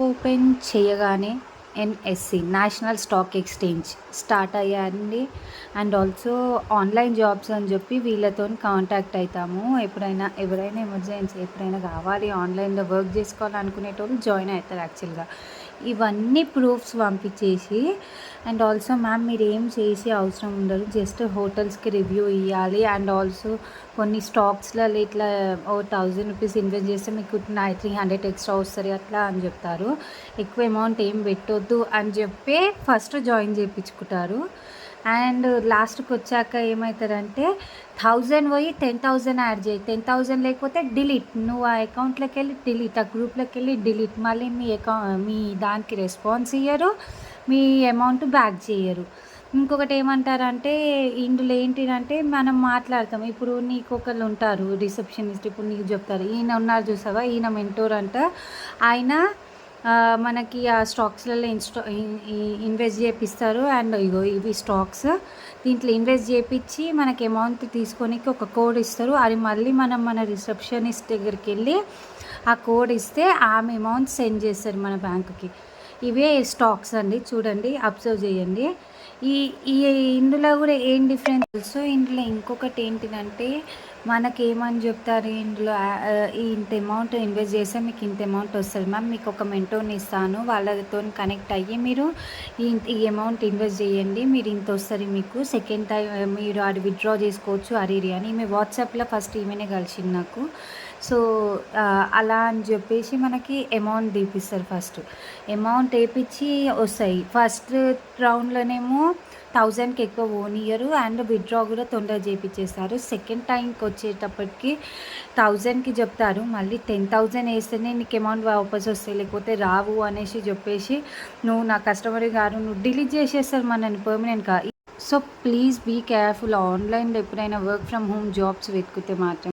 Open చేయగానే NSC national stock exchange start అయ్యాయండి. And also online jobs అని చెప్పి వీళ్ళతో కాంటాక్ట్ అవుతాము. ఎవరైనా ఎమర్జెన్సీ ఎప్పుడైనా కావాలి ఆన్లైన్లో వర్క్ చేసుకోవాలనుకునేటోళ్ళు జాయిన్ అవుతారు యాక్చువల్గా. ఇవన్నీ ప్రూఫ్స్ పంపించేసి అండ్ ఆల్సో మ్యామ్ మీరు ఏం చేసే అవసరం ఉండదు, జస్ట్ హోటల్స్కి రివ్యూ ఇవ్వాలి. అండ్ ఆల్సో కొన్ని స్టాక్స్లలో ఇట్లా 1000 రూపీస్ ఇన్వెస్ట్ చేస్తే మీకు 300 ఎక్స్ట్రా వస్తుంది అట్లా అని చెప్తారు. ఎక్కువ అమౌంట్ ఏం పెట్టొద్దు అని చెప్పి ఫస్ట్ జాయిన్ చేయించుకుంటారు. అండ్ లాస్ట్కి వచ్చాక ఏమవుతుందంటే 1000 పోయి 10,000 యాడ్ చేయి, 10,000 లేకపోతే డిలీట్, నువ్వు ఆ అకౌంట్లోకి వెళ్ళి డిలీట్, ఆ గ్రూప్లోకి వెళ్ళి డిలీట్, మళ్ళీ మీ దానికి రెస్పాన్స్ ఇయ్యరు, మీ అమౌంట్ బ్యాక్ చేయరు. ఇంకొకటి ఏమంటారంటే ఇందులో ఏంటిదంటే మనం మాట్లాడతాం. ఇప్పుడు నీకు ఒకళ్ళు ఉంటారు రిసెప్షనిస్ట్, ఇప్పుడు నీకు చెప్తారు ఈయన ఉన్నారు చూసావా ఈయన మెంటోర్ అంట, ఆయన మనకి ఆ స్టాక్స్లలో ఇన్వెస్ట్ చేపిస్తారు. అండ్ ఇవి స్టాక్స్ దీంట్లో ఇన్వెస్ట్ చేపించి మనకి అమౌంట్ తీసుకోనికి ఒక కోడ్ ఇస్తారు. అది మళ్ళీ మనం మన రిసెప్షనిస్ట్ దగ్గరికి వెళ్ళి ఆ కోడ్ ఇస్తే ఆమె అమౌంట్ సెండ్ చేస్తారు మన బ్యాంకుకి. ఇవే స్టాక్స్ అండి, చూడండి అబ్జర్వ్ చేయండి. ఈ ఈ ఇందులో కూడా ఏం డిఫరెన్స్. సో ఇందులో ఇంకొకటి ఏంటిదంటే మనకేమని చెప్తారు, ఇందులో ఇంత అమౌంట్ ఇన్వెస్ట్ చేస్తే మీకు ఇంత అమౌంట్ వస్తుంది మ్యామ్, మీకు ఒక మెంటోర్ని ఇస్తాను, వాళ్ళతో కనెక్ట్ అయ్యి మీరు ఈ అమౌంట్ ఇన్వెస్ట్ చేయండి, మీరు ఇంత వస్తుంది మీకు, సెకండ్ టైం మీరు అది విత్డ్రా చేసుకోవచ్చు అరీరి అని. ఈమె వాట్సాప్లో ఫస్ట్ ఈమెనే కలిసింది నాకు. సో అలా అని చెప్పేసి మనకి అమౌంట్ తీపిస్తారు. ఫస్ట్ అమౌంట్ వేయించి వస్తాయి. ఫస్ట్ రౌండ్లోనేమో 1000కి ఎక్కువ పోనీయరు అండ్ విత్డ్రా కూడా తొందరగా చేయించేస్తారు. సెకండ్ టైంకి వచ్చేటప్పటికి 1000కి చెప్తారు, మళ్ళీ 10,000 వేస్తేనే నీకు అమౌంట్ వాపస్ వస్తాయి లేకపోతే రావు అనేసి చెప్పేసి నువ్వు నా కస్టమర్ గారు నువ్వు డిలీట్ చేసేస్తారు మనని పర్మనెంట్గా. సో ప్లీజ్ బీ కేర్ఫుల్ ఆన్లైన్లో ఎప్పుడైనా వర్క్ ఫ్రమ్ హోమ్ జాబ్స్ వెతికితే మాత్రం.